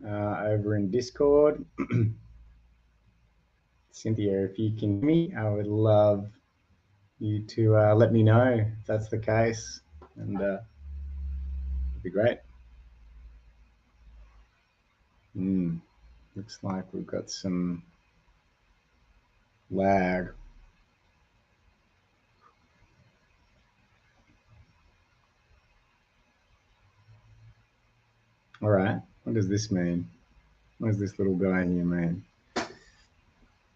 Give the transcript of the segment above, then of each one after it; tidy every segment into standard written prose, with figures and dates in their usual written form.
over in Discord. Cynthia, if you can hear me, I would love you to let me know if that's the case, and it'd be great. Looks like we've got some lag. All right, what does this mean? What does this little guy here mean?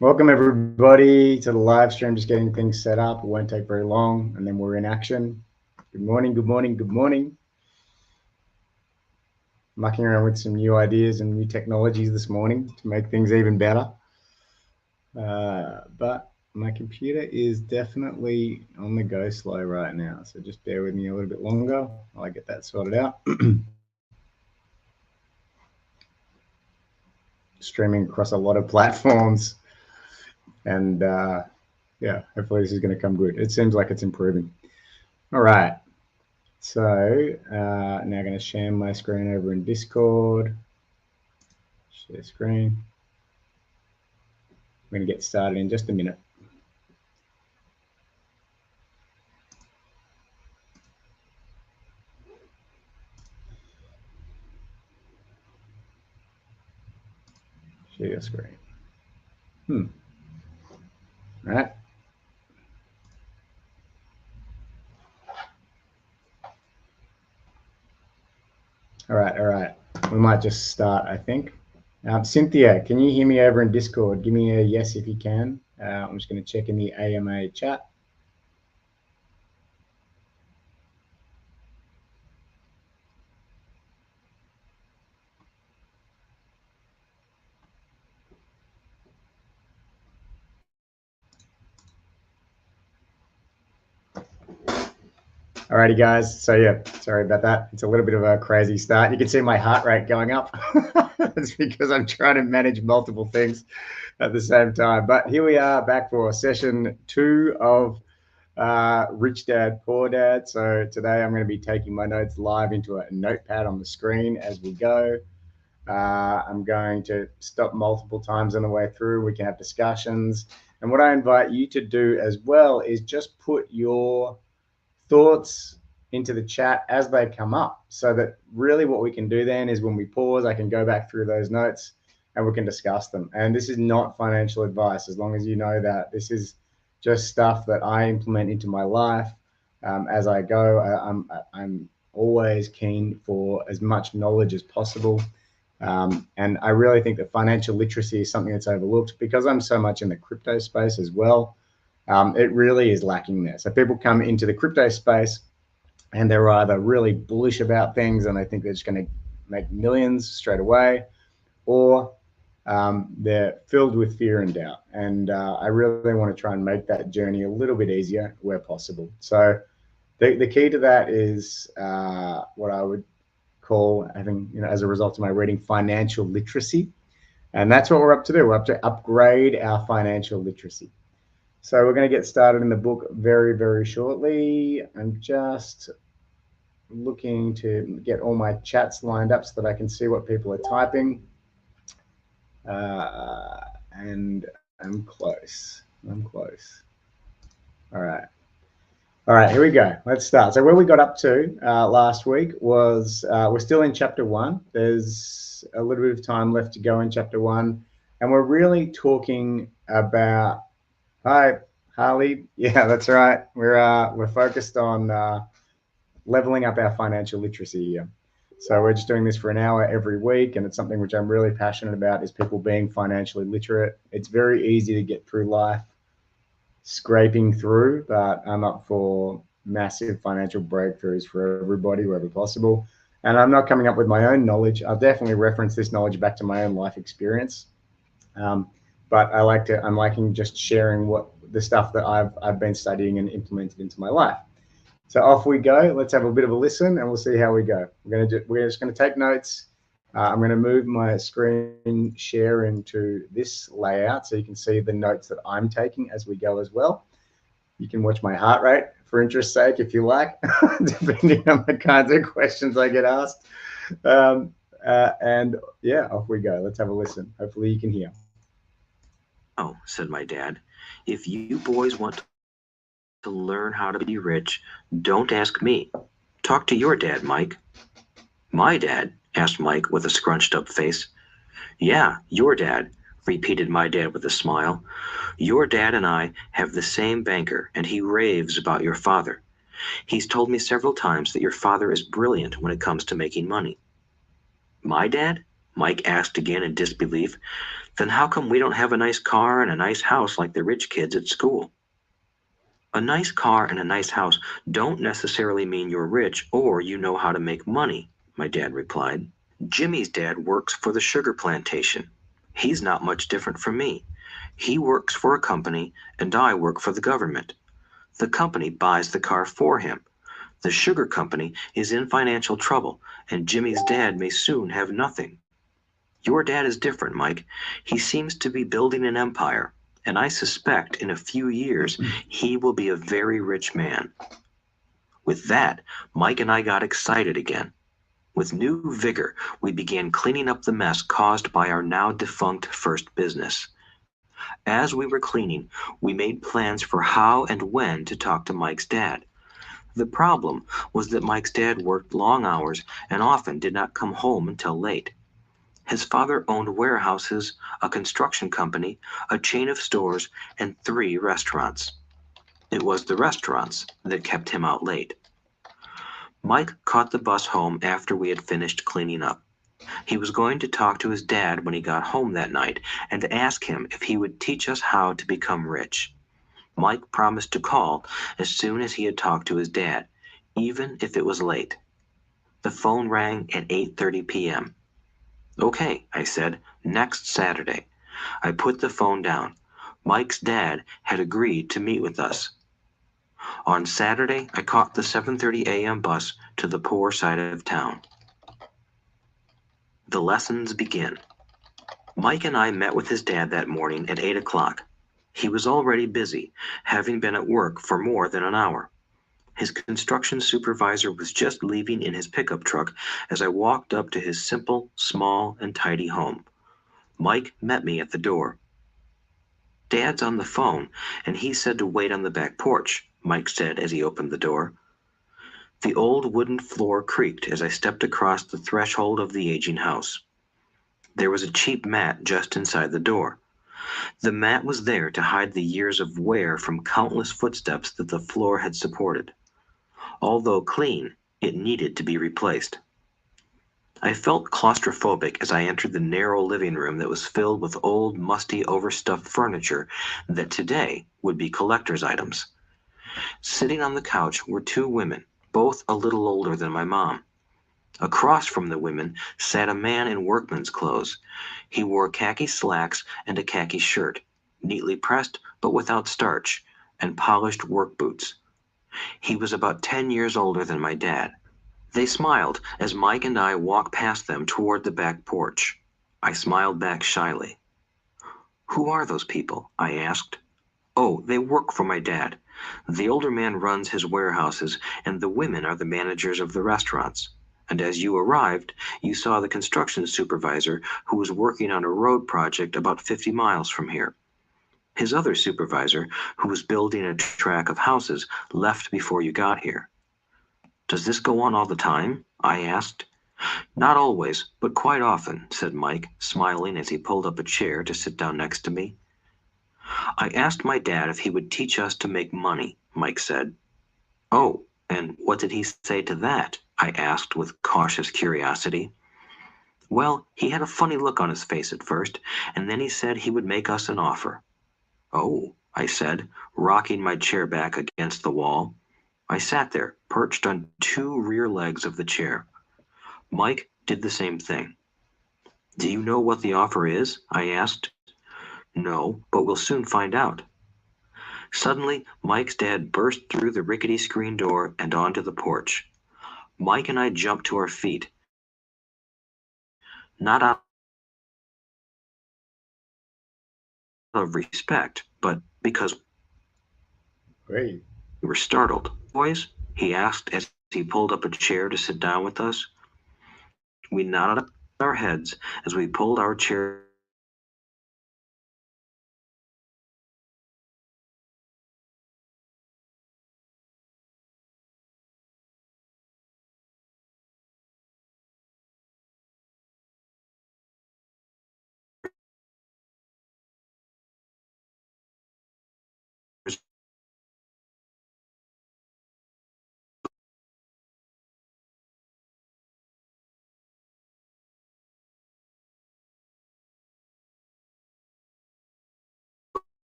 Welcome everybody to the live stream. Just getting things set up. It won't take very long, and then we're in action. Good morning, good morning, good morning. Mucking around with some new ideas and new technologies this morning to make things even better. But my computer is definitely on the go slow right now. So just bear with me a little bit longer while I get that sorted out. Streaming across a lot of platforms. And yeah, hopefully this is going to come good. It seems like it's improving. All right. So now I'm going to share my screen over in Discord. Share screen. We're going to get started in just a minute. Share your screen. All right. All right. We might just start, I think. Cynthia, can you hear me over in Discord? Give me a yes if you can. I'm just going to check in the AMA chat. Alrighty, guys. So yeah, sorry about that. It's a little bit of a crazy start. You can see my heart rate going up. It's because I'm trying to manage multiple things at the same time. But here we are back for session 2 of Rich Dad, Poor Dad. So today I'm going to be taking my notes live into a notepad on the screen as we go. I'm going to stop multiple times on the way through. We can have discussions. And what I invite you to do as well is just put your thoughts into the chat as they come up, so that really what we can do then is when we pause, I can go back through those notes and we can discuss them. And this is not financial advice, as long as you know that. This is just stuff that I implement into my life as I go. I'm always keen for as much knowledge as possible. And I really think that financial literacy is something that's overlooked, because I'm so much in the crypto space as well. It really is lacking there. So people come into the crypto space and they're either really bullish about things and they think they're just going to make millions straight away, or they're filled with fear and doubt. And I really want to try and make that journey a little bit easier where possible. So the key to that is what I would call, having, as a result of my reading, financial literacy. And that's what we're up to do. We're up to upgrade our financial literacy. So we're going to get started in the book very, very shortly. I'm just looking to get all my chats lined up so that I can see what people are typing. And I'm close. All right, here we go. Let's start. So where we got up to last week was we're still in chapter 1. There's a little bit of time left to go in chapter 1. And we're really talking about... Hi, Harley. Yeah, that's right. We're focused on leveling up our financial literacy here. So we're just doing this for an hour every week, and it's something which I'm really passionate about, is people being financially literate. It's very easy to get through life scraping through, but I'm up for massive financial breakthroughs for everybody wherever possible. And I'm not coming up with my own knowledge. I'll definitely reference this knowledge back to my own life experience. But I'm liking just sharing what the stuff that I've been studying and implemented into my life. So off we go. Let's have a bit of a listen, and we'll see how we go. We're just going to take notes. I'm going to move my screen share into this layout so you can see the notes that I'm taking as we go as well. You can watch my heart rate for interest's sake if you like, depending on the kinds of questions I get asked. And yeah, off we go. Let's have a listen. Hopefully you can hear. "Oh," said my dad, "if you boys want to learn how to be rich, don't ask me. Talk to your dad, Mike." "My dad?" asked Mike with a scrunched up face. "Yeah, your dad," repeated my dad with a smile. "Your dad and I have the same banker, and he raves about your father. He's told me several times that your father is brilliant when it comes to making money." "My dad?" Mike asked again in disbelief. "Then how come we don't have a nice car and a nice house like the rich kids at school?" "A nice car and a nice house don't necessarily mean you're rich or you know how to make money," my dad replied. "Jimmy's dad works for the sugar plantation. He's not much different from me. He works for a company and I work for the government. The company buys the car for him. The sugar company is in financial trouble and Jimmy's dad may soon have nothing. Your dad is different, Mike. He seems to be building an empire, and I suspect in a few years he will be a very rich man." With that, Mike and I got excited again. With new vigor, we began cleaning up the mess caused by our now defunct first business. As we were cleaning, we made plans for how and when to talk to Mike's dad. The problem was that Mike's dad worked long hours and often did not come home until late. His father owned warehouses, a construction company, a chain of stores, and 3 restaurants. It was the restaurants that kept him out late. Mike caught the bus home after we had finished cleaning up. He was going to talk to his dad when he got home that night and to ask him if he would teach us how to become rich. Mike promised to call as soon as he had talked to his dad, even if it was late. The phone rang at 8:30 p.m. "Okay," I said, "next Saturday." I put the phone down. Mike's dad had agreed to meet with us. On Saturday, I caught the 7:30 a.m. bus to the poor side of town. The lessons begin. Mike and I met with his dad that morning at 8 o'clock. He was already busy, having been at work for more than an hour. His construction supervisor was just leaving in his pickup truck as I walked up to his simple, small, and tidy home. Mike met me at the door. "Dad's on the phone, and he said to wait on the back porch," Mike said as he opened the door. The old wooden floor creaked as I stepped across the threshold of the aging house. There was a cheap mat just inside the door. The mat was there to hide the years of wear from countless footsteps that the floor had supported. Although clean, it needed to be replaced. I felt claustrophobic as I entered the narrow living room that was filled with old, musty, overstuffed furniture that today would be collector's items. Sitting on the couch were 2 women, both a little older than my mom. Across from the women sat a man in workman's clothes. He wore khaki slacks and a khaki shirt, neatly pressed but without starch, and polished work boots. He was about 10 years older than my dad. They smiled as Mike and I walked past them toward the back porch. I smiled back shyly. "Who are those people?" I asked. "Oh, they work for my dad. The older man runs his warehouses, and the women are the managers of the restaurants. And as you arrived, you saw the construction supervisor who was working on a road project about 50 miles from here. His other supervisor, who was building a track of houses, left before you got here." "Does this go on all the time?" I asked. "Not always, but quite often," said Mike, smiling as he pulled up a chair to sit down next to me. "I asked my dad if he would teach us to make money," Mike said. "Oh, and what did he say to that?" I asked with cautious curiosity. "Well, he had a funny look on his face at first, and then he said he would make us an offer." "Oh," I said, rocking my chair back against the wall. I sat there, perched on 2 rear legs of the chair. Mike did the same thing. "Do you know what the offer is?" I asked. "No, but we'll soon find out." Suddenly, Mike's dad burst through the rickety screen door and onto the porch. Mike and I jumped to our feet, not out of respect, but because we were startled. Great. "Where are you boys?" he asked as he pulled up a chair to sit down with us. We nodded our heads as we pulled our chairs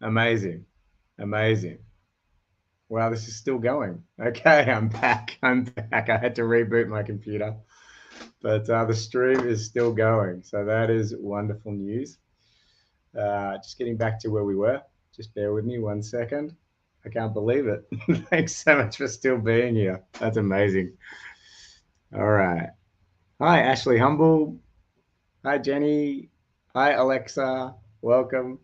Amazing. Amazing. Wow, this is still going. Okay, I'm back. I'm back. I had to reboot my computer, but the stream is still going. So that is wonderful news. Just getting back to where we were. Just bear with me 1 second. I can't believe it. Thanks so much for still being here. That's amazing. All right. Hi, Ashley Humble. Hi, Jenny. Hi, Alexa. Welcome.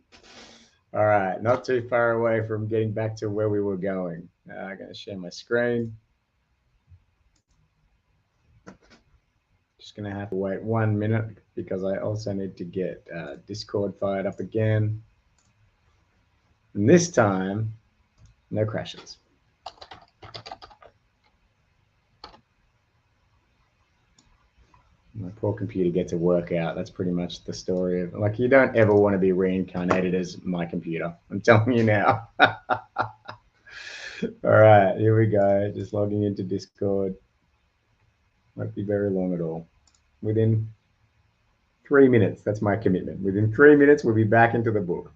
All right. Not too far away from getting back to where we were going. I'm going to share my screen. Just going to have to wait 1 minute because I also need to get Discord fired up again. And this time, no crashes. My poor computer gets a workout. That's pretty much the story of, like, you don't ever want to be reincarnated as my computer. I'm telling you now. All right, here we go. Just logging into Discord. Won't be very long at all. Within 3 minutes, that's my commitment. Within 3 minutes, we'll be back into the book.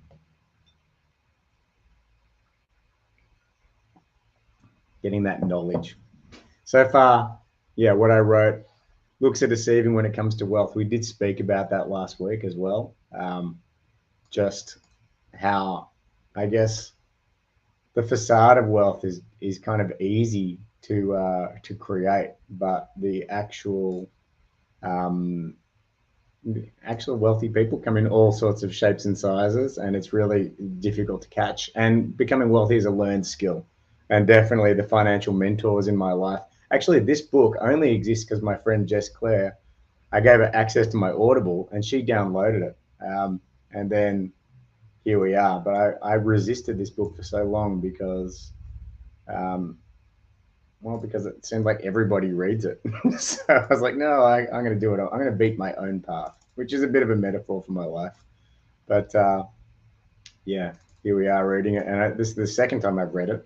Getting that knowledge. So far, yeah, what I wrote looks are deceiving when it comes to wealth. We did speak about that last week as well. Just how, I guess, the facade of wealth is kind of easy to create, but the actual wealthy people come in all sorts of shapes and sizes, and it's really difficult to catch. And becoming wealthy is a learned skill, and definitely the financial mentors in my life. Actually, this book only exists because my friend Jess Clare, I gave her access to my Audible, and she downloaded it, and then here we are. But I resisted this book for so long because because it seemed like everybody reads it. So I was like, no, I'm going to do it. I'm going to beat my own path, which is a bit of a metaphor for my life. But yeah, here we are reading it. And this is the second time I've read it.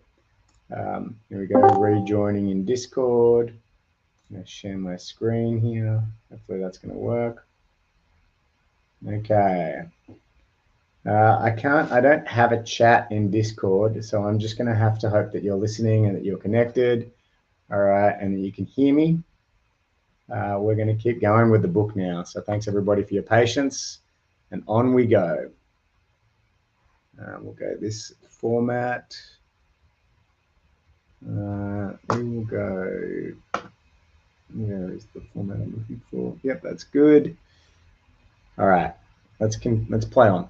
Here we go, rejoining in Discord. I'm going to share my screen here. Hopefully that's going to work. Okay. I don't have a chat in Discord, so I'm just going to have to hope that you're listening and that you're connected. All right, and you can hear me. We're going to keep going with the book now. So thanks everybody for your patience, and on we go. We'll go this format. We will go. Where is the format I'm looking for? Yep, that's good. All right, let's play on.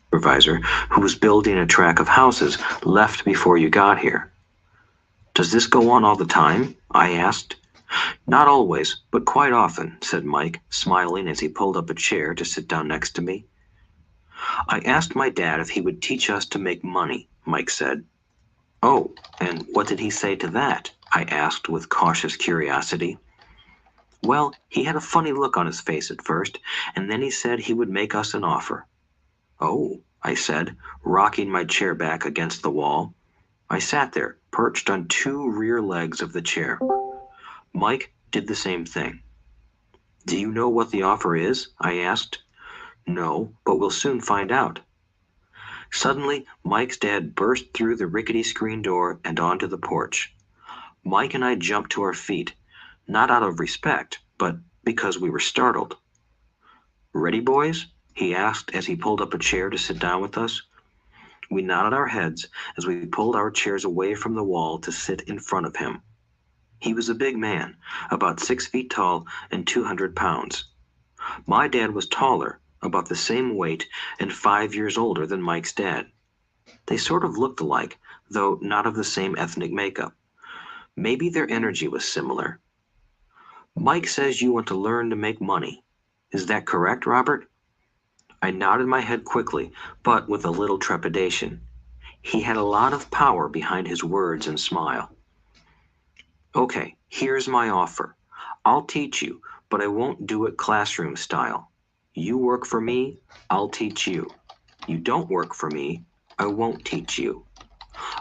Supervisor, who was building a track of houses, left before you got here. Does this go on all the time? I asked. Not always, but quite often, said Mike, smiling as he pulled up a chair to sit down next to me. I asked my dad if he would teach us to make money, Mike said. Oh, and what did he say to that? I asked with cautious curiosity. Well, he had a funny look on his face at first, and then he said he would make us an offer. Oh, I said, rocking my chair back against the wall. I sat there, perched on two rear legs of the chair. Mike did the same thing. Do you know what the offer is? I asked. No, but we'll soon find out. Suddenly, Mike's dad burst through the rickety screen door and onto the porch. Mike and I jumped to our feet, not out of respect, but because we were startled. Ready, boys? He asked as he pulled up a chair to sit down with us. We nodded our heads as we pulled our chairs away from the wall to sit in front of him. He was a big man, about 6 feet tall and 200 pounds. My dad was taller, about the same weight, and 5 years older than Mike's dad. They sort of looked alike, though not of the same ethnic makeup. Maybe their energy was similar. Mike says you want to learn to make money. Is that correct, Robert? I nodded my head quickly, but with a little trepidation. He had a lot of power behind his words and smile. Okay, here's my offer. I'll teach you, but I won't do it classroom style. You work for me, I'll teach you. You don't work for me, I won't teach you.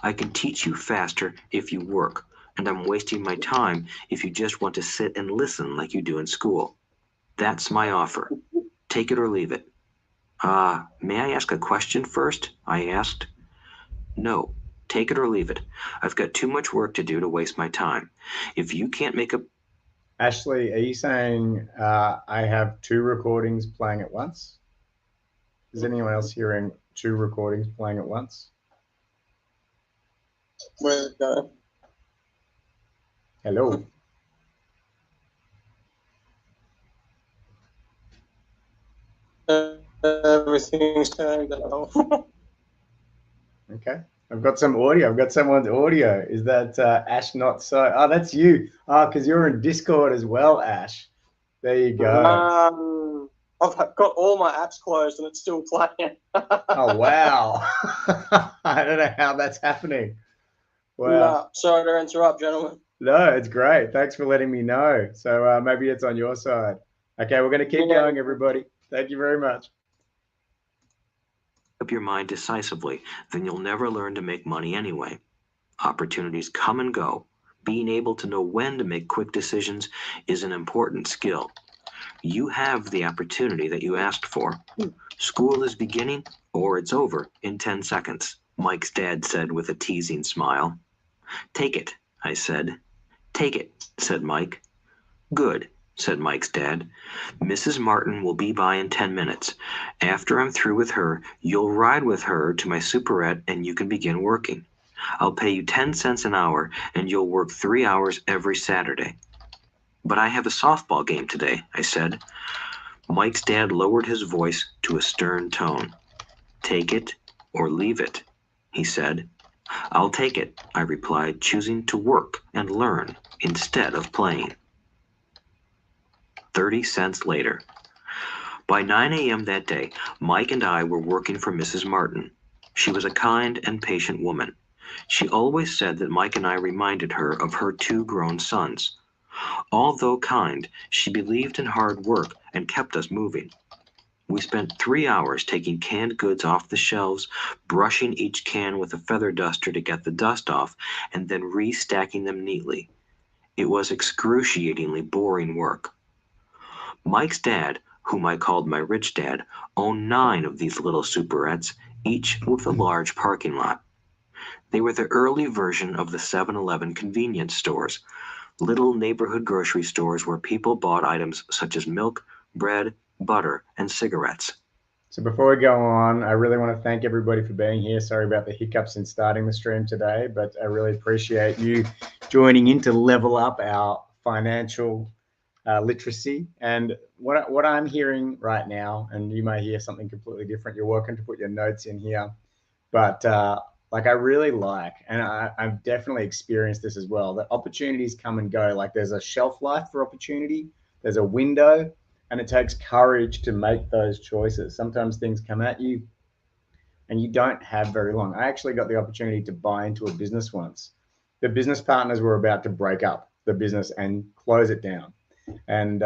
I can teach you faster if you work, and I'm wasting my time if you just want to sit and listen like you do in school. That's my offer. Take it or leave it. May I ask a question first? I asked. No, take it or leave it. I've got too much work to do to waste my time. If you can't make a... Ashley, are you saying I have two recordings playing at once? Is anyone else hearing two recordings playing at once? Where's it going? Hello. Everything's going down. Okay. I've got some audio. I've got someone's audio. Is that Ash Not So? Oh, that's you. Oh, because you're in Discord as well, Ash. There you go. I've got all my apps closed and it's still playing. Oh, wow. I don't know how that's happening. Wow. Nah, sorry to interrupt, gentlemen. No, it's great. Thanks for letting me know. So maybe it's on your side. Okay, we're going to keep going, everybody. Thank you very much. Up your mind decisively, then you'll never learn to make money anyway. Opportunities come and go. Being able to know when to make quick decisions is an important skill. You have the opportunity that you asked for. School is beginning or it's over in 10 seconds, Mike's dad said with a teasing smile. Take it, I said. Take it, said Mike. Good, said Mike's dad. Mrs. Martin will be by in 10 minutes. After I'm through with her, you'll ride with her to my superette and you can begin working. I'll pay you 10 cents an hour and you'll work 3 hours every Saturday. But I have a softball game today, I said. Mike's dad lowered his voice to a stern tone. Take it or leave it, he said. I'll take it, I replied, choosing to work and learn instead of playing. 30 cents later. By 9 a.m. that day, Mike and I were working for Mrs. Martin. She was a kind and patient woman. She always said that Mike and I reminded her of her 2 grown sons. Although kind, she believed in hard work and kept us moving. We spent 3 hours taking canned goods off the shelves, brushing each can with a feather duster to get the dust off, and then restacking them neatly. It was excruciatingly boring work. Mike's dad, whom I called my rich dad, owned 9 of these little superettes, each with a large parking lot. They were the early version of the 7-Eleven convenience stores, little neighborhood grocery stores where people bought items such as milk, bread, butter, and cigarettes. So before we go on, I really want to thank everybody for being here. Sorry about the hiccups in starting the stream today, but I really appreciate you joining in to level up our financial literacy. And what I'm hearing right now, and you may hear something completely different, you're welcome to put your notes in here, but like I really like, and I've definitely experienced this as well, that opportunities come and go. Like there's a shelf life for opportunity, there's a window, and it takes courage to make those choices. Sometimes things come at you and you don't have very long. I actually got the opportunity to buy into a business once. The business partners were about to break up the business and close it down. And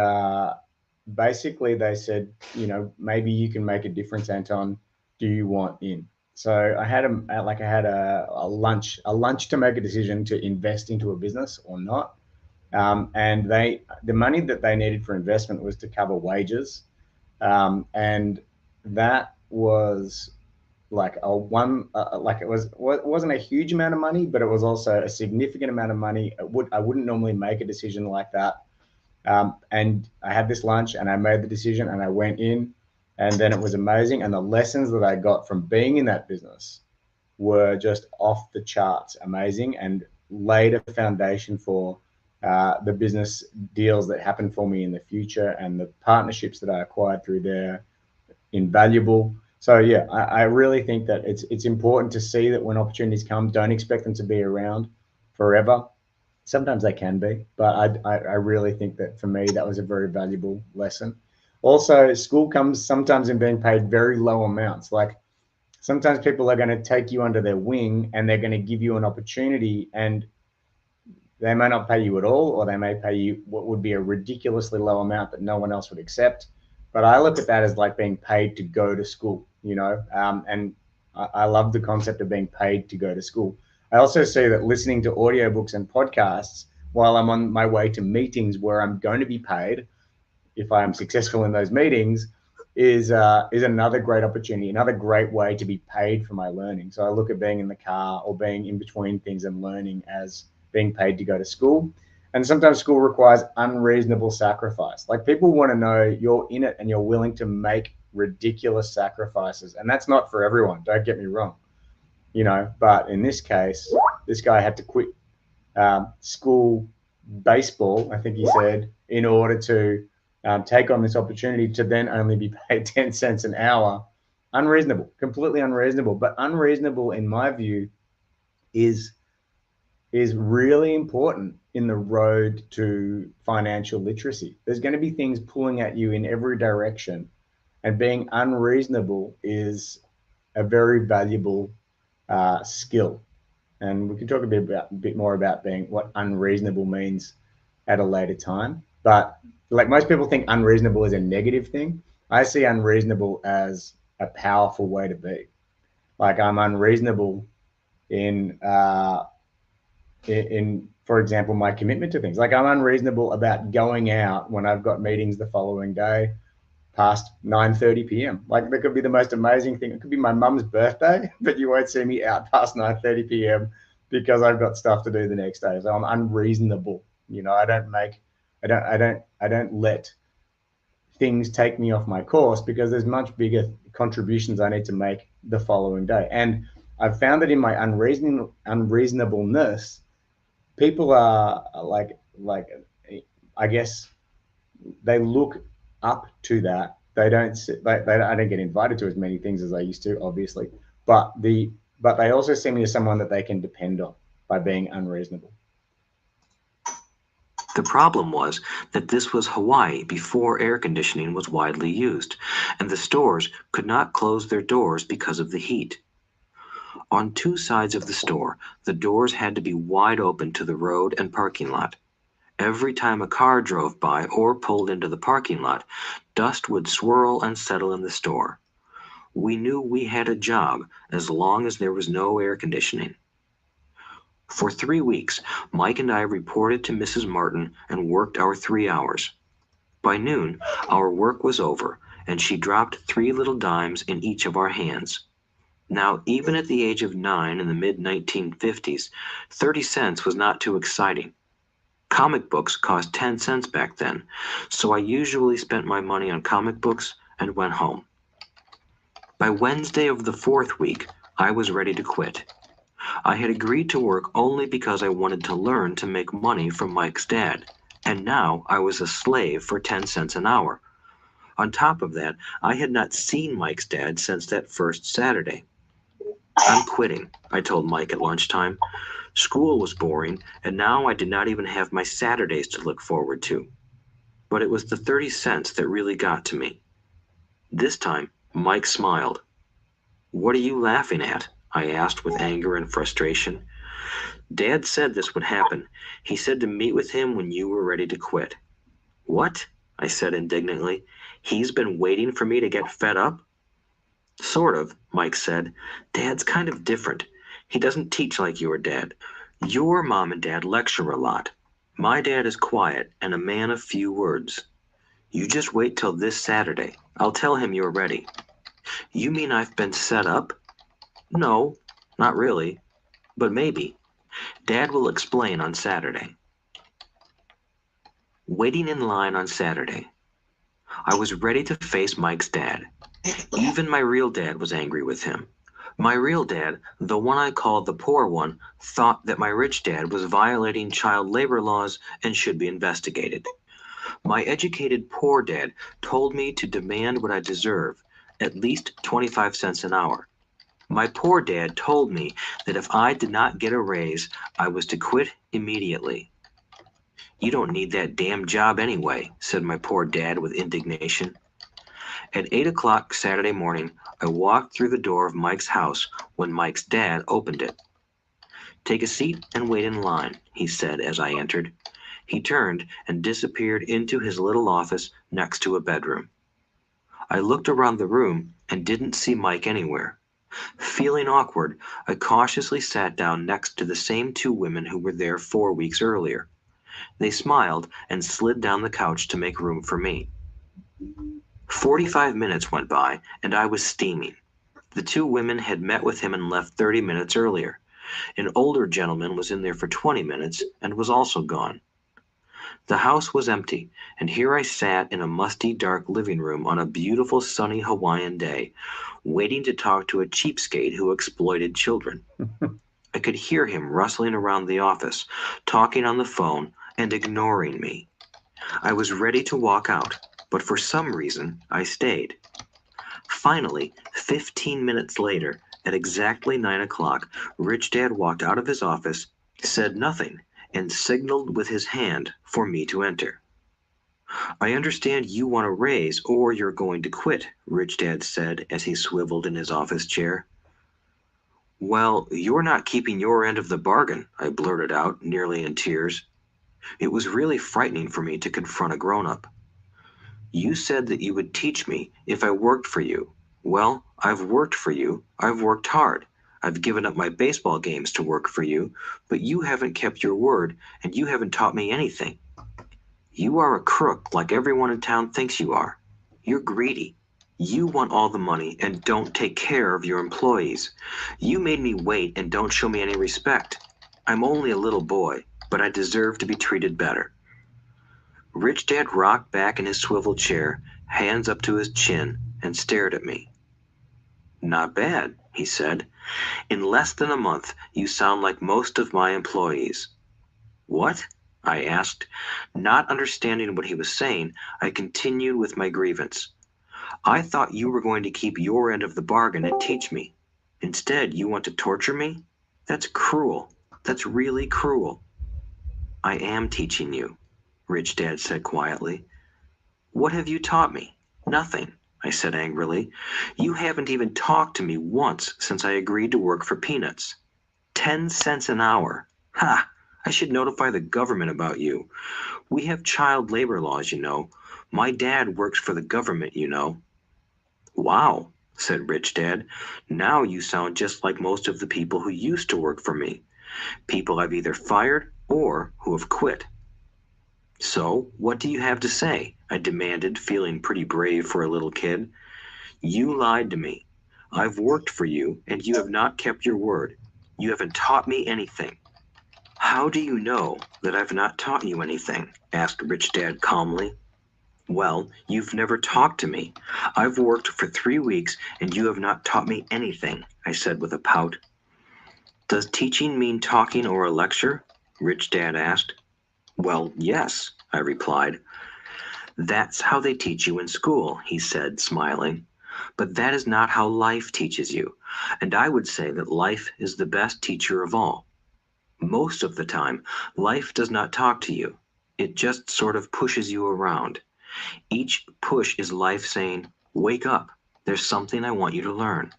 basically they said, you know, maybe you can make a difference, Anton. Do you want in? So I had a lunch to make a decision to invest into a business or not. And the money that they needed for investment was to cover wages. And that was like it wasn't a huge amount of money, but it was also a significant amount of money. I wouldn't normally make a decision like that. And I had this lunch and I made the decision and I went in, and then it was amazing. And the lessons that I got from being in that business were just off the charts amazing, and laid a foundation for the business deals that happened for me in the future, and the partnerships that I acquired through there, invaluable. So yeah, I really think that it's important to see that when opportunities come, don't expect them to be around forever. Sometimes they can be, but I really think that for me, that was a very valuable lesson. Also, school comes sometimes in being paid very low amounts. Like sometimes people are going to take you under their wing and they're going to give you an opportunity, and they may not pay you at all, or they may pay you what would be a ridiculously low amount that no one else would accept. But I look at that as like being paid to go to school, you know, and I love the concept of being paid to go to school. I also see that listening to audiobooks and podcasts while I'm on my way to meetings where I'm going to be paid, if I am successful in those meetings, is another great opportunity, another great way to be paid for my learning. So I look at being in the car or being in between things and learning as being paid to go to school. And sometimes school requires unreasonable sacrifice. Like, people want to know you're in it and you're willing to make ridiculous sacrifices. And that's not for everyone, don't get me wrong. But in this case, this guy had to quit school baseball, I think he said, in order to take on this opportunity to then only be paid 10 cents an hour. Unreasonable, completely unreasonable. But unreasonable, in my view, is really important in the road to financial literacy. There's going to be things pulling at you in every direction, and being unreasonable is a very valuable skill. And we can talk a bit more about what unreasonable means at a later time. But like, most people think unreasonable is a negative thing. I see unreasonable as a powerful way to be. Like, I'm unreasonable in for example, my commitment to things. Like, I'm unreasonable about going out when I've got meetings the following day past 9:30 p.m. Like, that could be the most amazing thing. It could be my mum's birthday, but you won't see me out past 9:30 p.m. because I've got stuff to do the next day. So I'm unreasonable. I don't let things take me off my course, because there's much bigger contributions I need to make the following day. And I've found that in my unreasonableness, people are like, I guess they look up to that. I don't get invited to as many things as I used to, obviously, but they also see me as someone that they can depend on by being unreasonable. The problem was that this was Hawaii before air conditioning was widely used, and the stores could not close their doors because of the heat. On two sides of the store, the doors had to be wide open to the road and parking lot. Every time a car drove by or pulled into the parking lot, dust would swirl and settle in the store. We knew we had a job as long as there was no air conditioning. For 3 weeks, Mike and I reported to Mrs. Martin and worked our 3 hours. By noon, our work was over, and she dropped 3 little dimes in each of our hands. Now, even at the age of 9 in the mid-1950s, 30 cents was not too exciting. Comic books cost 10 cents back then, so I usually spent my money on comic books and went home. By Wednesday of the 4th week, I was ready to quit. I had agreed to work only because I wanted to learn to make money from Mike's dad, and now I was a slave for 10 cents an hour. On top of that, I had not seen Mike's dad since that first Saturday. I'm quitting, I told Mike at lunchtime. School was boring, and now I did not even have my Saturdays to look forward to. But it was the 30 cents that really got to me. This time, Mike smiled. "What are you laughing at?" I asked with anger and frustration. "Dad said this would happen. He said to meet with him when you were ready to quit." "What?" I said indignantly. "He's been waiting for me to get fed up?" "Sort of," Mike said. "Dad's kind of different. He doesn't teach like your dad. Your mom and dad lecture a lot. My dad is quiet and a man of few words. You just wait till this Saturday. I'll tell him you're ready." "You mean I've been set up?" "No, not really, but maybe. Dad will explain on Saturday." Waiting in line on Saturday. I was ready to face Mike's dad. Even my real dad was angry with him. My real dad, the one I called the poor one, thought that my rich dad was violating child labor laws and should be investigated. My educated poor dad told me to demand what I deserve, at least 25 cents an hour. My poor dad told me that if I did not get a raise, I was to quit immediately. "You don't need that damn job anyway," said my poor dad with indignation. At 8 o'clock Saturday morning, I walked through the door of Mike's house when Mike's dad opened it. "Take a seat and wait in line," he said as I entered. He turned and disappeared into his little office next to a bedroom. I looked around the room and didn't see Mike anywhere. Feeling awkward, I cautiously sat down next to the same 2 women who were there 4 weeks earlier. They smiled and slid down the couch to make room for me. 45 minutes went by, and I was steaming. The two women had met with him and left 30 minutes earlier. An older gentleman was in there for 20 minutes and was also gone. The house was empty, and here I sat in a musty, dark living room on a beautiful, sunny Hawaiian day, waiting to talk to a cheapskate who exploited children. I could hear him rustling around the office, talking on the phone, and ignoring me. I was ready to walk out, but for some reason, I stayed. Finally, 15 minutes later, at exactly 9 o'clock, Rich Dad walked out of his office, said nothing, and signaled with his hand for me to enter. "I understand you want a raise or you're going to quit," Rich Dad said as he swiveled in his office chair. "Well, you're not keeping your end of the bargain," I blurted out, nearly in tears. It was really frightening for me to confront a grown-up. "You said that you would teach me if I worked for you. Well, I've worked for you. I've worked hard. I've given up my baseball games to work for you, but you haven't kept your word, and you haven't taught me anything. You are a crook like everyone in town thinks you are. You're greedy. You want all the money and don't take care of your employees. You made me wait and don't show me any respect. I'm only a little boy, but I deserve to be treated better." Rich Dad rocked back in his swivel chair, hands up to his chin, and stared at me. "Not bad," he said. "In less than a month, you sound like most of my employees." "What?" I asked. Not understanding what he was saying, I continued with my grievance. "I thought you were going to keep your end of the bargain and teach me. Instead, you want to torture me? That's cruel. That's really cruel." "I am teaching you," Rich Dad said quietly. "What have you taught me?" "Nothing," I said angrily. "You haven't even talked to me once since I agreed to work for peanuts. 10 cents an hour. Ha! I should notify the government about you. We have child labor laws, you know. My dad works for the government, you know." "Wow," said Rich Dad. "Now you sound just like most of the people who used to work for me. People I've either fired or who have quit." "So, what do you have to say?" I demanded, feeling pretty brave for a little kid. "You lied to me. I've worked for you, and you have not kept your word. You haven't taught me anything." "How do you know that I've not taught you anything?" asked Rich Dad calmly. "Well, you've never talked to me. I've worked for 3 weeks, and you have not taught me anything," I said with a pout. "Does teaching mean talking or a lecture?" Rich Dad asked. "Well, yes," I replied. "That's how they teach you in school," he said, smiling. "But that is not how life teaches you, and I would say that life is the best teacher of all. Most of the time, life does not talk to you. It just sort of pushes you around. Each push is life saying, 'Wake up, there's something I want you to learn.'"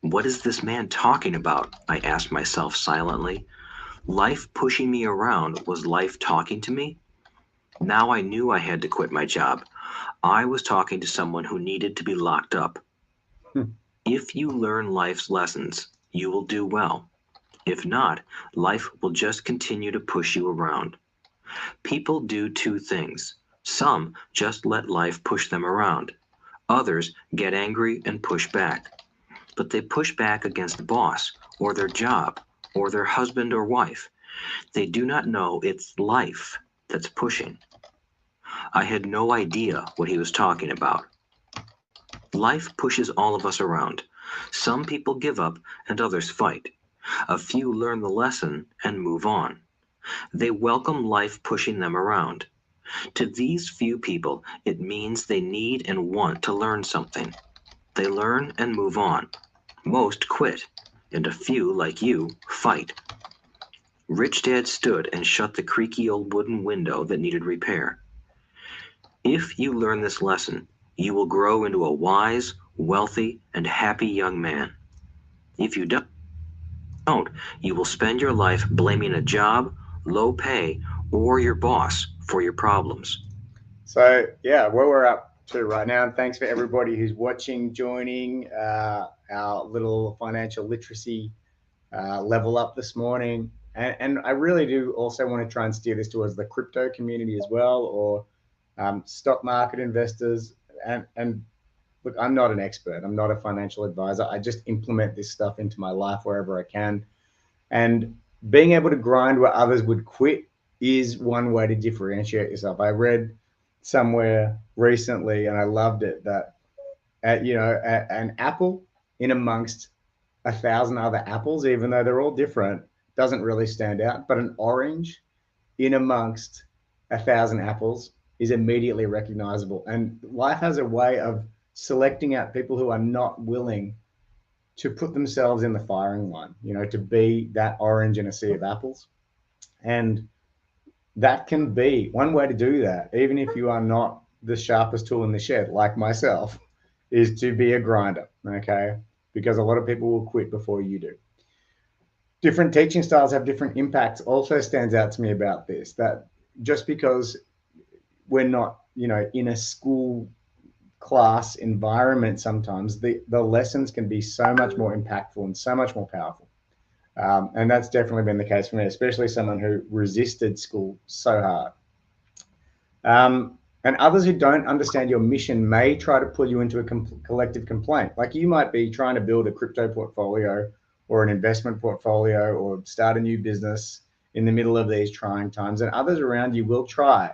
"What is this man talking about?" I asked myself silently. Life pushing me around was life talking to me? Now I knew I had to quit my job. I was talking to someone who needed to be locked up. If you learn life's lessons, you will do well. If not, life will just continue to push you around. People do two things. Some just let life push them around. Others get angry and push back. But they push back against the boss, or their job, or their husband or wife. They do not know it's life that's pushing. I had no idea what he was talking about. Life pushes all of us around. Some people give up and others fight. A few learn the lesson and move on. They welcome life pushing them around. To these few people, it means they need and want to learn something. They learn and move on. Most quit, and a few, like you, fight. Rich Dad stood and shut the creaky old wooden window that needed repair. "If you learn this lesson, you will grow into a wise, wealthy, and happy young man. If you don't, you will spend your life blaming a job, low pay, or your boss for your problems." So yeah, where we're up to right now, and thanks for everybody who's watching, joining our little financial literacy level up this morning. And I really do also want to try and steer this towards the crypto community as well, or stock market investors. and look, I'm not an expert. I'm not a financial advisor. I just implement this stuff into my life wherever I can. And being able to grind where others would quit is one way to differentiate yourself. I read somewhere recently, and I loved it, that an apple in amongst 1,000 other apples, even though they're all different, doesn't really stand out. But an orange in amongst 1,000 apples is immediately recognizable. And life has a way of selecting out people who are not willing to put themselves in the firing line, to be that orange in a sea of apples. And that can be one way to do that, even if you are not the sharpest tool in the shed, like myself, is to be a grinder, okay? Because a lot of people will quit before you do. Different teaching styles have different impacts. Also stands out to me about this, that just because we're not, in a school class environment, sometimes the lessons can be so much more impactful and so much more powerful. And that's definitely been the case for me, especially someone who resisted school so hard. And others who don't understand your mission may try to pull you into a collective complaint. Like you might be trying to build a crypto portfolio or an investment portfolio or start a new business in the middle of these trying times, and others around you will try.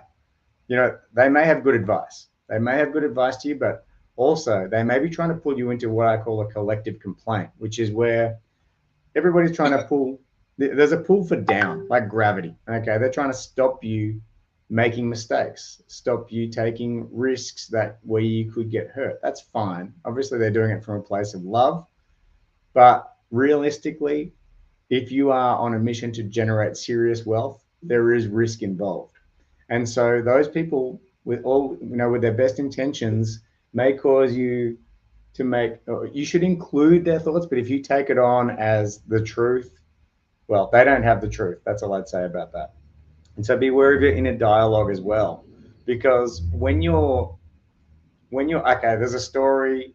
They may have good advice. They may have good advice to you, but also they may be trying to pull you into what I call a collective complaint, which is where everybody's trying to pull. There's a pull for down, like gravity. Okay, they're trying to stop you making mistakes, stop you taking risks where you could get hurt. That's fine. Obviously, they're doing it from a place of love, but realistically, if you are on a mission to generate serious wealth, there is risk involved. And so those people with their best intentions may cause you to you should include their thoughts, but if you take it on as the truth, well, they don't have the truth. That's all I'd say about that. And so be wary of your inner dialogue as well, because when you're okay, there's a story,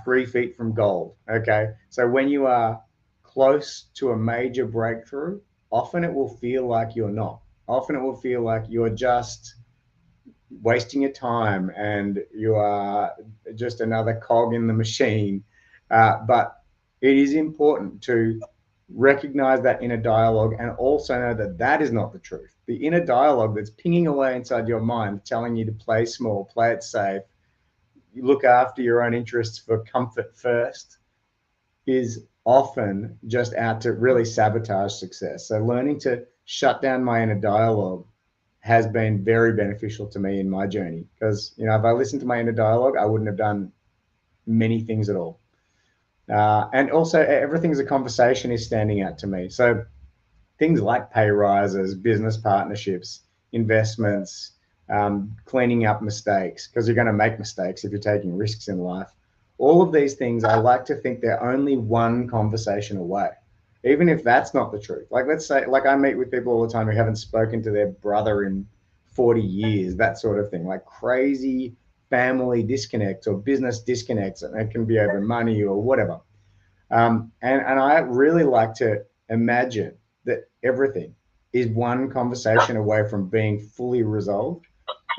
3 feet from gold. Okay, so when you are close to a major breakthrough, often it will feel like you're not. Often it will feel like you're just wasting your time and you are just another cog in the machine. But it is important to recognize that inner dialogue and also know that that is not the truth. The inner dialogue that's pinging away inside your mind, telling you to play small, play it safe, you look after your own interests for comfort first, is often just out to really sabotage success. So learning to shut down my inner dialogue has been very beneficial to me in my journey, because if I listened to my inner dialogue, I wouldn't have done many things at all. And also everything's a conversation is standing out to me. So things like pay rises, business partnerships, investments, cleaning up mistakes, because you're going to make mistakes if you're taking risks in life. All of these things, I like to think they're only one conversation away, even if that's not the truth. Like, let's say, like I meet with people all the time who haven't spoken to their brother in 40 years, that sort of thing, like crazy family disconnects or business disconnects, and it can be over money or whatever. And I really like to imagine that everything is one conversation away from being fully resolved.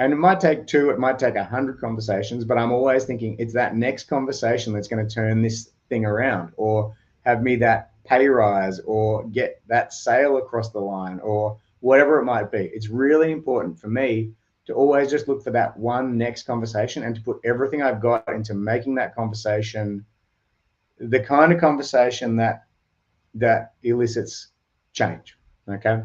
And it might take 2, it might take 100 conversations, but I'm always thinking it's that next conversation that's going to turn this thing around, or have me that pay rise, or get that sale across the line, or whatever it might be. It's really important for me to always just look for that one next conversation and to put everything I've got into making that conversation the kind of conversation that elicits change. Okay.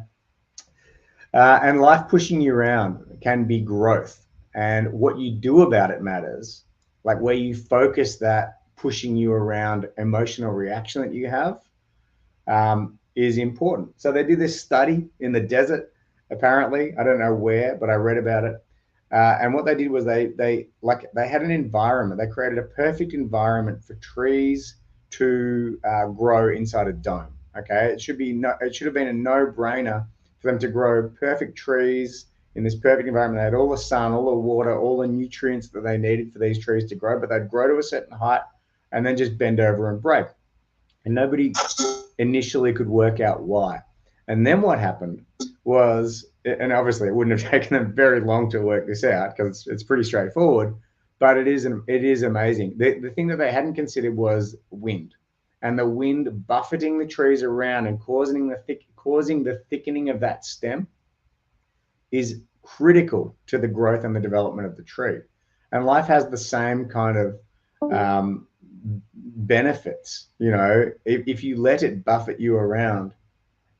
And life pushing you around can be growth, and what you do about it matters. Like where you focus that pushing you around emotional reaction that you have is important. So they did this study in the desert, apparently. I don't know where, but I read about it. And what they did was they had an environment. They created a perfect environment for trees to grow inside a dome. Okay, it should have been a no-brainer for them to grow perfect trees in this perfect environment. They had all the sun, all the water, all the nutrients that they needed for these trees to grow, but they'd grow to a certain height and then just bend over and break. And nobody initially could work out why. And then what happened was, and obviously it wouldn't have taken them very long to work this out because it's pretty straightforward, But it is amazing. The thing that they hadn't considered was wind, and the wind buffeting the trees around and causing the thickening of that stem is critical to the growth and the development of the tree. And life has the same kind of benefits. You know, if you let it buffet you around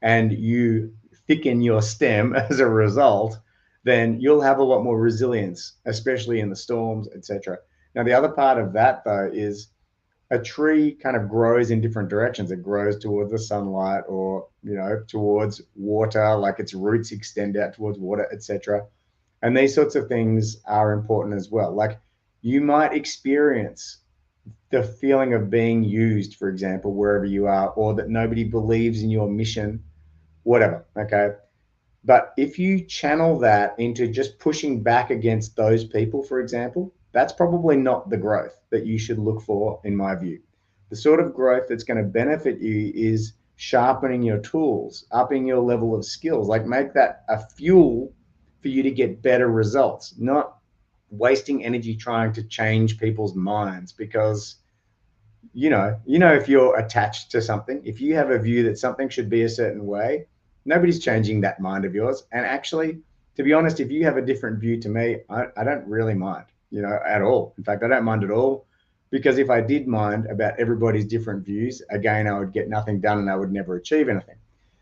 and you thicken your stem as a result, then you'll have a lot more resilience, especially in the storms, etc. Now, the other part of that, though, is a tree kind of grows in different directions. It grows towards the sunlight, or towards water, like its roots extend out towards water, etc. And these sorts of things are important as well. Like, you might experience the feeling of being used, for example, wherever you are, or that nobody believes in your mission, whatever. Okay. But if you channel that into just pushing back against those people, for example, that's probably not the growth that you should look for, in my view. The sort of growth that's going to benefit you is sharpening your tools, upping your level of skills, like make that a fuel for you to get better results, not wasting energy trying to change people's minds. Because if you're attached to something, if you have a view that something should be a certain way, nobody's changing that mind of yours. And actually, to be honest, if you have a different view to me, I don't really mind, at all. In fact, I don't mind at all, because if I did mind about everybody's different views, again, I would get nothing done and I would never achieve anything.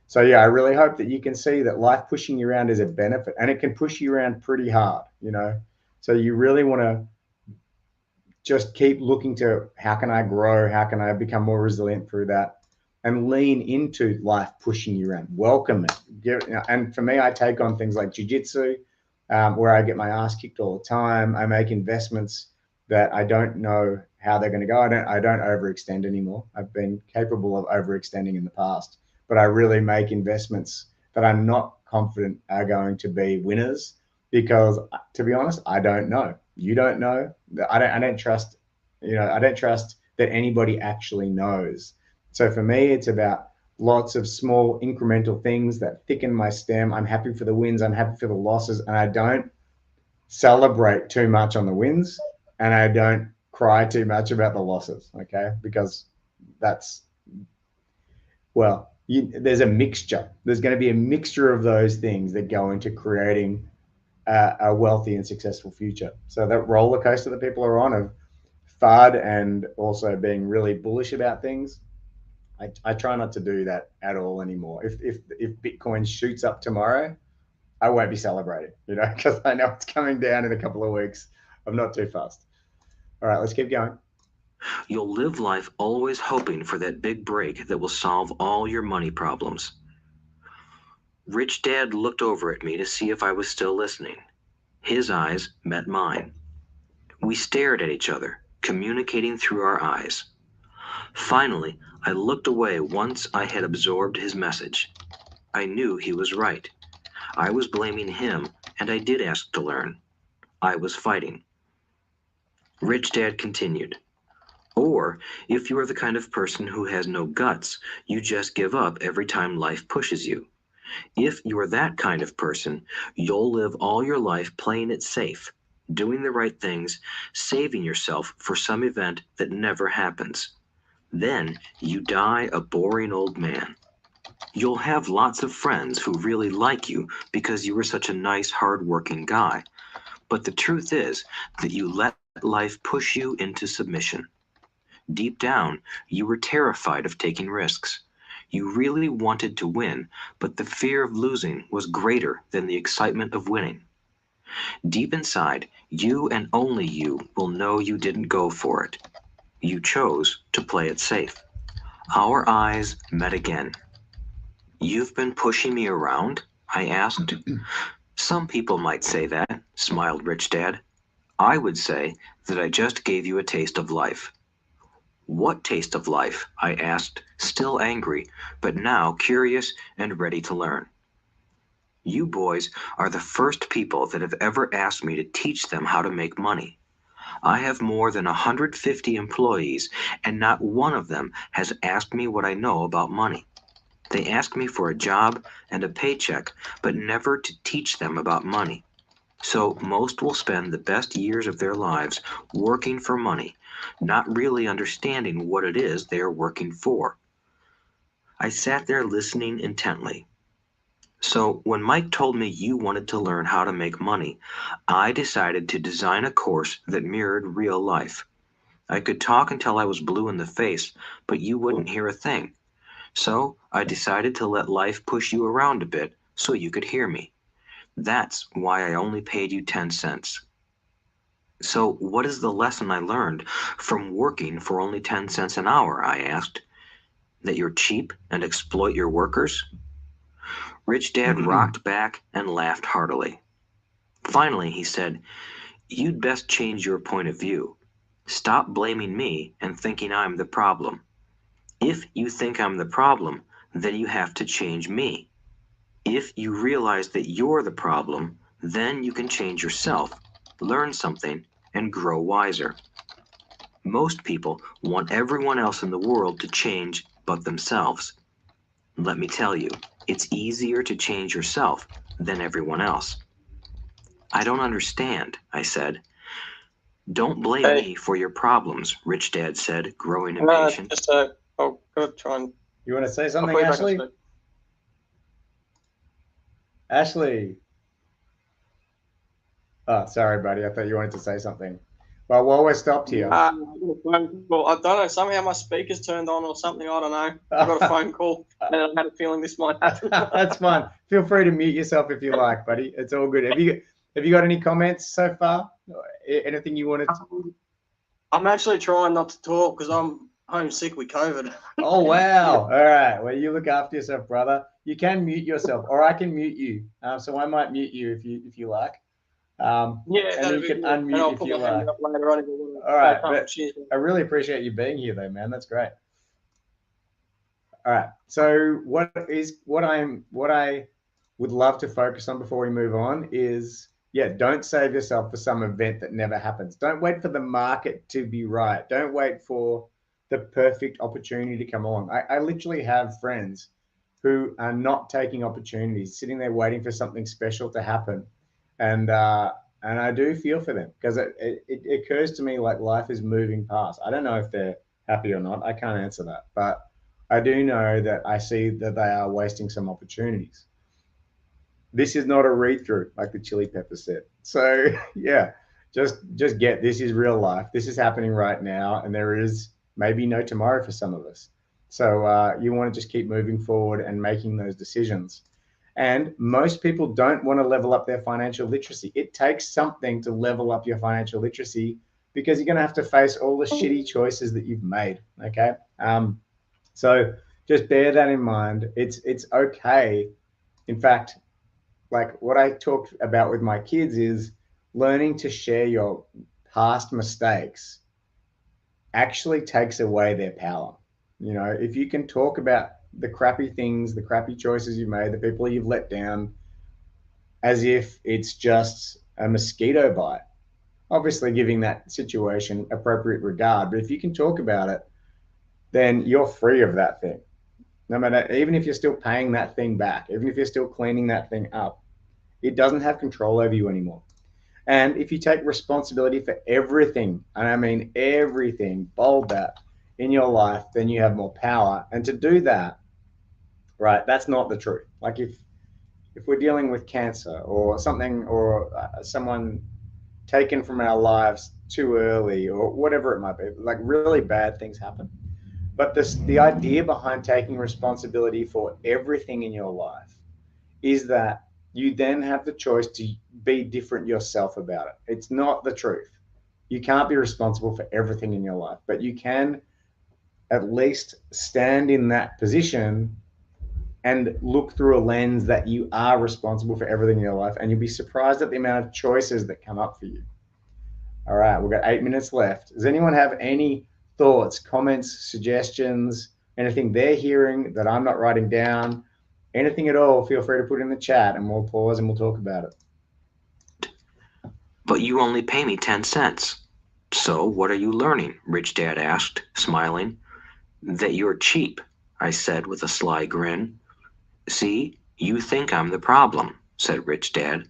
So yeah, I really hope that you can see that life pushing you around is a benefit, and it can push you around pretty hard, So you really want to just keep looking to, how can I grow? How can I become more resilient through that? And lean into life pushing you around. Welcome it. And for me, I take on things like jiu-jitsu, where I get my ass kicked all the time. I make investments that I don't know how they're going to go. I don't overextend anymore. I've been capable of overextending in the past, but I really make investments that I'm not confident are going to be winners, because, to be honest, I don't know. You don't know. I don't trust. I don't trust that anybody actually knows. So for me, it's about lots of small incremental things that thicken my stem. I'm happy for the wins. I'm happy for the losses, and I don't celebrate too much on the wins, and I don't cry too much about the losses. Okay, because there's a mixture. There's going to be a mixture of those things that go into creating a wealthy and successful future. So that roller coaster that people are on of FUD and also being really bullish about things, I try not to do that at all anymore. If Bitcoin shoots up tomorrow, I won't be celebrating, because I know it's coming down in a couple of weeks. I'm not too fast. All right, let's keep going. You'll live life always hoping for that big break that will solve all your money problems. Rich Dad looked over at me to see if I was still listening. His eyes met mine. We stared at each other, communicating through our eyes. Finally, I looked away once I had absorbed his message. I knew he was right. I was blaming him, and I did ask to learn. I was fighting. Rich Dad continued. Or, if you are the kind of person who has no guts, you just give up every time life pushes you. If you are that kind of person, you'll live all your life playing it safe, doing the right things, saving yourself for some event that never happens. Then you die a boring old man. You'll have lots of friends who really like you because you were such a nice, hard-working guy. But the truth is that you let life push you into submission. Deep down, you were terrified of taking risks. You really wanted to win, but the fear of losing was greater than the excitement of winning. Deep inside, you and only you will know you didn't go for it. You chose to play it safe. Our eyes met again. You've been pushing me around? I asked. Some people might say that, smiled Rich Dad. I would say that I just gave you a taste of life. What taste of life? I asked, still angry, but now curious and ready to learn. You boys are the first people that have ever asked me to teach them how to make money. I have more than 150 employees, and not one of them has asked me what I know about money. They ask me for a job and a paycheck, but never to teach them about money. So most will spend the best years of their lives working for money, not really understanding what it is they are working for. I sat there listening intently. So when Mike told me you wanted to learn how to make money, I decided to design a course that mirrored real life. I could talk until I was blue in the face, but you wouldn't hear a thing. So I decided to let life push you around a bit so you could hear me. That's why I only paid you 10 cents. So what is the lesson I learned from working for only 10 cents an hour? I asked. That you're cheap and exploit your workers? Rich Dad rocked back and laughed heartily. Finally, he said, "You'd best change your point of view. Stop blaming me and thinking I'm the problem. If you think I'm the problem, then you have to change me. If you realize that you're the problem, then you can change yourself, learn something, and grow wiser. Most people want everyone else in the world to change but themselves. Let me tell you, it's easier to change yourself than everyone else." "I don't understand," I said. "Don't blame Hey. me for your problems," Rich Dad said, growing No, impatient. just I'll go try and. You want to say I'll something, call you back in a Ashley? sec. Ashley. Oh, sorry, buddy. I thought you wanted to say something. Well, while we're stopped here. Well, I don't know. Somehow my speaker's turned on or something. I don't know. I got a phone call, and I had a feeling this might happen. That's fine. Feel free to mute yourself if you like, buddy. It's all good. Have you got any comments so far? Anything you wanted to... I'm actually trying not to talk because I'm homesick with COVID. Oh, wow. All right. Well, you look after yourself, brother. You can mute yourself, or I can mute you. So I might mute you if you like. Yeah, and you can unmute if you like. Later on. All right, but I really appreciate you being here, though, man. That's great. All right. So what I would love to focus on before we move on is, yeah, don't save yourself for some event that never happens. Don't wait for the market to be right. Don't wait for the perfect opportunity to come along. I literally have friends who are not taking opportunities, sitting there waiting for something special to happen. And I do feel for them because it occurs to me like life is moving past. I don't know if they're happy or not. I can't answer that, but I do know that I see that they are wasting some opportunities. This is not a read through, like the Chili Pepper said. So yeah, just get, this is real life. This is happening right now, and there is maybe no tomorrow for some of us. So you want to just keep moving forward and making those decisions. And most people don't want to level up their financial literacy. It takes something to level up your financial literacy because you're going to have to face all the shitty choices that you've made. Okay. So just bear that in mind. It's okay. In fact, like what I talked about with my kids is learning to share your past mistakes actually takes away their power. You know, if you can talk about the crappy things, the crappy choices you've made, the people you've let down, as if it's just a mosquito bite, obviously giving that situation appropriate regard. But if you can talk about it, then you're free of that thing. No matter, even if you're still paying that thing back, even if you're still cleaning that thing up, it doesn't have control over you anymore. And if you take responsibility for everything, and I mean everything, bold that, in your life, then you have more power. And to do that, right, that's not the truth. Like if we're dealing with cancer or something, or someone taken from our lives too early, or whatever it might be, like really bad things happen. But the idea behind taking responsibility for everything in your life is that you then have the choice to be different yourself about it. It's not the truth. You can't be responsible for everything in your life, but you can at least stand in that position and look through a lens that you are responsible for everything in your life, and you'll be surprised at the amount of choices that come up for you. All right, we've got 8 minutes left. Does anyone have any thoughts, comments, suggestions, anything they're hearing that I'm not writing down? Anything at all, feel free to put in the chat and we'll pause and we'll talk about it. "But you only pay me 10 cents. So what are you learning?" Rich Dad asked, smiling. "That you're cheap," I said with a sly grin. "See, you think I'm the problem," said Rich Dad.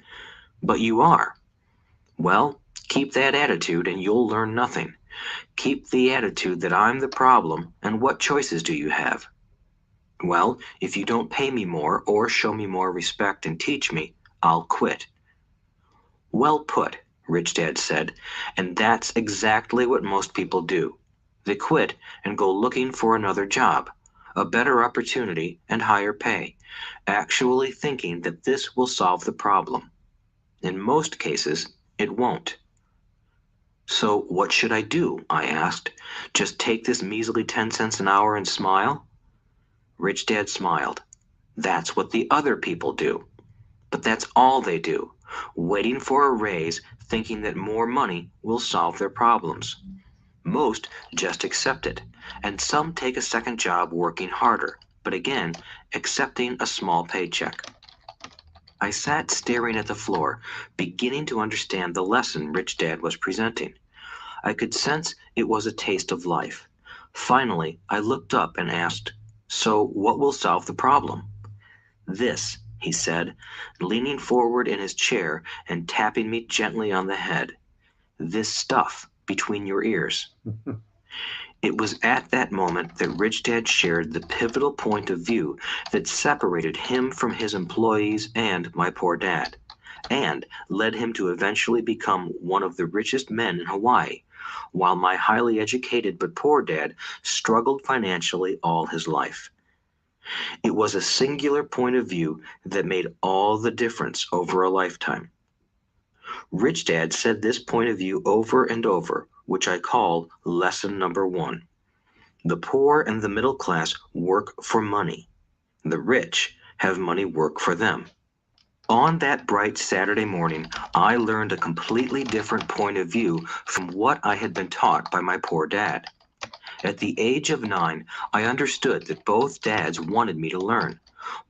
"But you are. Well, keep that attitude and you'll learn nothing. Keep the attitude that I'm the problem, and what choices do you have? Well, if you don't pay me more or show me more respect and teach me, I'll quit. Well put, Rich Dad said, and that's exactly what most people do. They quit and go looking for another job, a better opportunity and higher pay, actually thinking that this will solve the problem. In most cases, it won't. So what should I do? I asked. Just take this measly 10 cents an hour and smile? Rich Dad smiled. That's what the other people do. But that's all they do, waiting for a raise, thinking that more money will solve their problems. Most just accept it, and some take a second job working harder, but again, accepting a small paycheck. I sat staring at the floor, beginning to understand the lesson Rich Dad was presenting. I could sense it was a taste of life. Finally, I looked up and asked, "So what will solve the problem?" "This," he said, leaning forward in his chair and tapping me gently on the head. "This stuff between your ears." It was at that moment that Rich Dad shared the pivotal point of view that separated him from his employees and my poor dad, and led him to eventually become one of the richest men in Hawaii, while my highly educated but poor dad struggled financially all his life. It was a singular point of view that made all the difference over a lifetime. Rich Dad said this point of view over and over, which I call lesson number 1. The poor and the middle class work for money. The rich have money work for them. On that bright Saturday morning, I learned a completely different point of view from what I had been taught by my poor dad. At the age of 9, I understood that both dads wanted me to learn.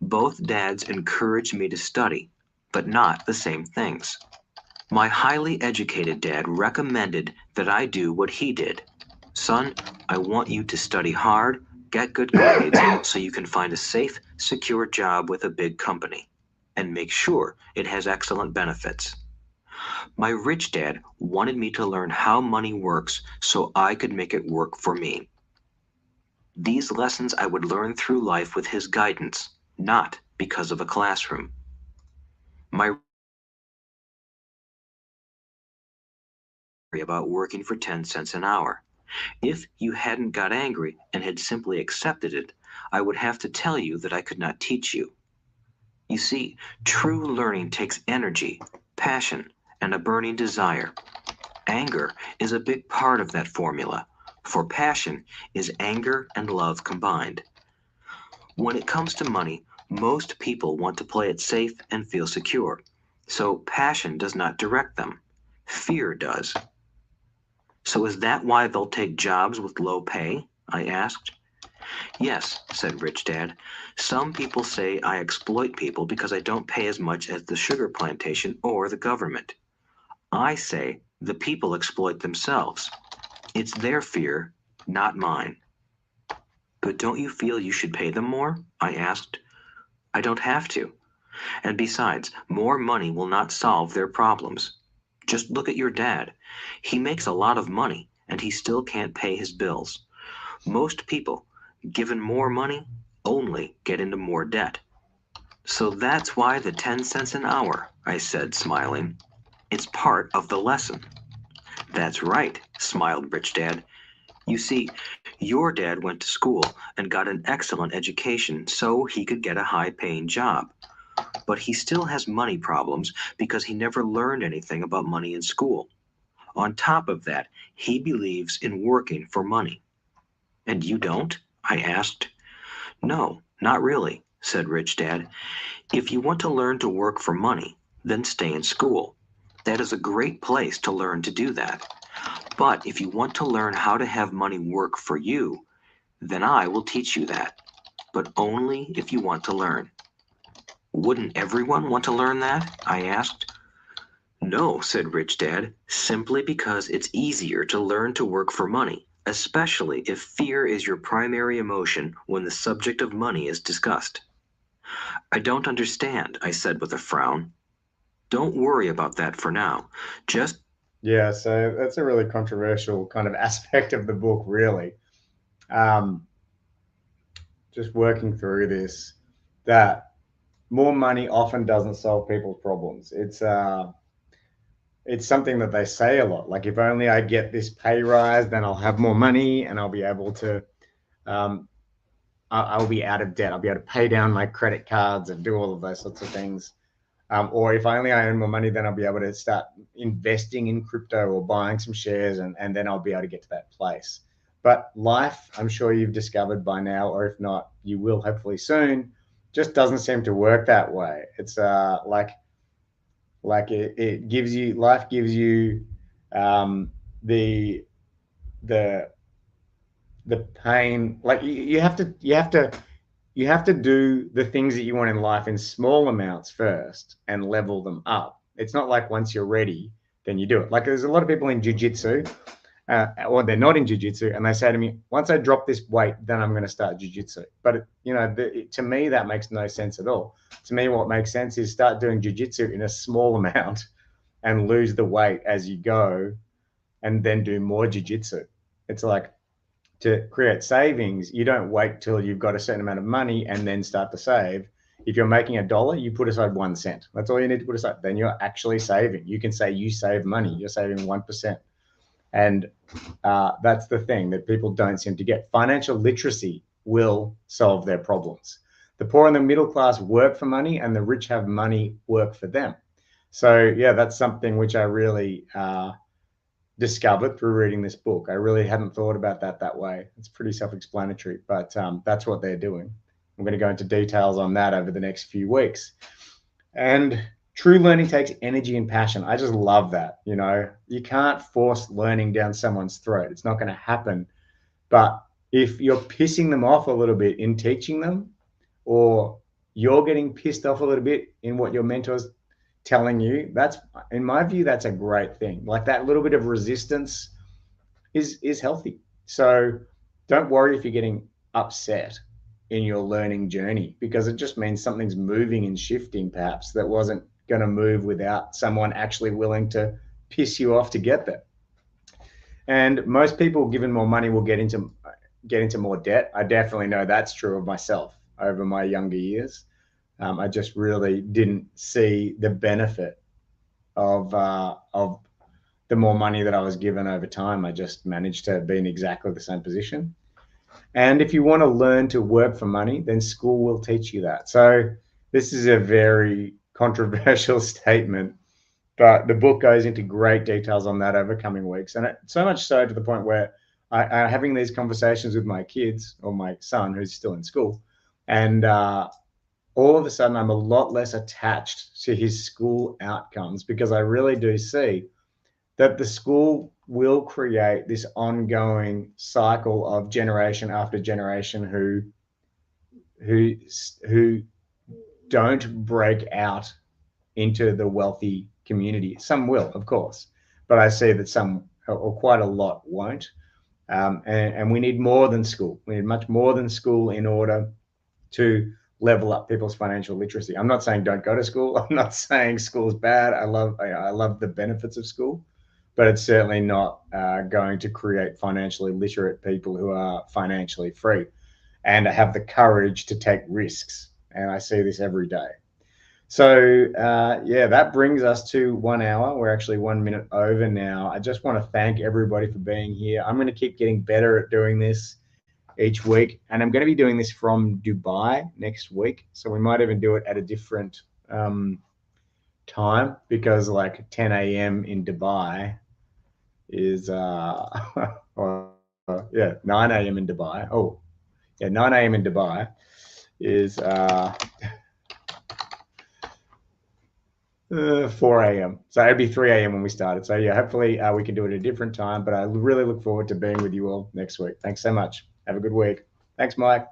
Both dads encouraged me to study, but not the same things. My highly educated dad recommended that I do what he did. "Son, I want you to study hard, get good grades, so you can find a safe, secure job with a big company, and make sure it has excellent benefits." My rich dad wanted me to learn how money works so I could make it work for me. These lessons I would learn through life with his guidance, not because of a classroom. My about working for 10 cents an hour. If you hadn't got angry and had simply accepted it, I would have to tell you that I could not teach you. You see, true learning takes energy, passion, and a burning desire. Anger is a big part of that formula, for passion is anger and love combined. When it comes to money, most people want to play it safe and feel secure, so passion does not direct them. Fear does. "So is that why they'll take jobs with low pay?" I asked. "Yes," said Rich Dad. "Some people say I exploit people because I don't pay as much as the sugar plantation or the government. I say the people exploit themselves. It's their fear, not mine." "But don't you feel you should pay them more?" I asked. "I don't have to. And besides, more money will not solve their problems. Just look at your dad. He makes a lot of money, and he still can't pay his bills. Most people, given more money, only get into more debt." "So that's why the 10 cents an hour," I said, smiling. "It's part of the lesson." "That's right," smiled Rich Dad. "You see, your dad went to school and got an excellent education so he could get a high-paying job. But he still has money problems because he never learned anything about money in school. On top of that, he believes in working for money." "And you don't?" I asked. "No, not really," said Rich Dad. "If you want to learn to work for money, then stay in school. That is a great place to learn to do that. But if you want to learn how to have money work for you, then I will teach you that. But only if you want to learn." "Wouldn't everyone want to learn that?" I asked. "No," said Rich Dad, "simply because it's easier to learn to work for money, especially if fear is your primary emotion when the subject of money is discussed." "I don't understand," I said with a frown. Don't worry about that for now. Just Yeah, so that's a really controversial kind of aspect of the book, really. Um, just working through this, that more money often doesn't solve people's problems. It's something that they say a lot. Like, if only I get this pay rise, then I'll have more money and I'll be able to, um, I'll be out of debt. I'll be able to pay down my credit cards and do all of those sorts of things. Or if only I earn more money, then I'll be able to start investing in crypto or buying some shares, and then I'll be able to get to that place. But life, I'm sure you've discovered by now, or if not, you will hopefully soon, just doesn't seem to work that way. It's like it gives you, life gives you um, the the the pain. Like you have to do the things that you want in life in small amounts first and level them up. It's not like once you're ready, then you do it. Like, there's a lot of people in jiu-jitsu, or they're not in jiu-jitsu, and they say to me, once I drop this weight, then I'm going to start jiu-jitsu. But to me, that makes no sense at all. To me, what makes sense is start doing jiu-jitsu in a small amount and lose the weight as you go, and then do more jiu-jitsu. It's like, to create savings, you don't wait till you've got a certain amount of money and then start to save. If you're making $1, you put aside 1 cent. That's all you need to put aside. Then you're actually saving. You can say you save money. You're saving 1%. And that's the thing that people don't seem to get. Financial literacy will solve their problems. The poor and the middle class work for money, and the rich have money work for them. So yeah, that's something which I really discovered through reading this book. I really hadn't thought about that way. It's pretty self-explanatory, but that's what they're doing. I'm going to go into details on that over the next few weeks. And true learning takes energy and passion. I just love that. You can't force learning down someone's throat. It's not going to happen. But if you're pissing them off a little bit in teaching them, or you're getting pissed off a little bit in what your mentor's telling you, that's, in my view, that's a great thing. Like, that little bit of resistance is healthy. So don't worry if you're getting upset in your learning journey, because it just means something's moving and shifting, perhaps, that wasn't going to move without someone actually willing to piss you off to get there. And most people, given more money, will get into more debt. I definitely know that's true of myself over my younger years. I just really didn't see the benefit of the more money that I was given over time. I just managed to be in exactly the same position. And if you want to learn to work for money, then school will teach you that. So this is a very controversial statement, but the book goes into great details on that over coming weeks. And so much so to the point where I'm having these conversations with my kids, or my son, who's still in school, and all of a sudden I'm a lot less attached to his school outcomes, because I really do see that the school will create this ongoing cycle of generation after generation who don't break out into the wealthy community. Some will, of course, but I see that some, or quite a lot, won't. And we need more than school. We need much more than school in order to level up people's financial literacy. I'm not saying don't go to school. I'm not saying school's bad. I love the benefits of school, but it's certainly not going to create financially literate people who are financially free and have the courage to take risks. And I see this every day. So yeah, that brings us to 1 hour. We're actually 1 minute over now. I just want to thank everybody for being here. I'm going to keep getting better at doing this each week, and I'm going to be doing this from Dubai next week. So we might even do it at a different time, because like 10 a.m. in Dubai is or, yeah, 9 a.m. in Dubai. Oh yeah, 9 a.m. in Dubai is 4 a.m. So it'd be 3 a.m. when we started. So yeah, hopefully we can do it at a different time, but I really look forward to being with you all next week. Thanks so much. Have a good week. Thanks, Mike.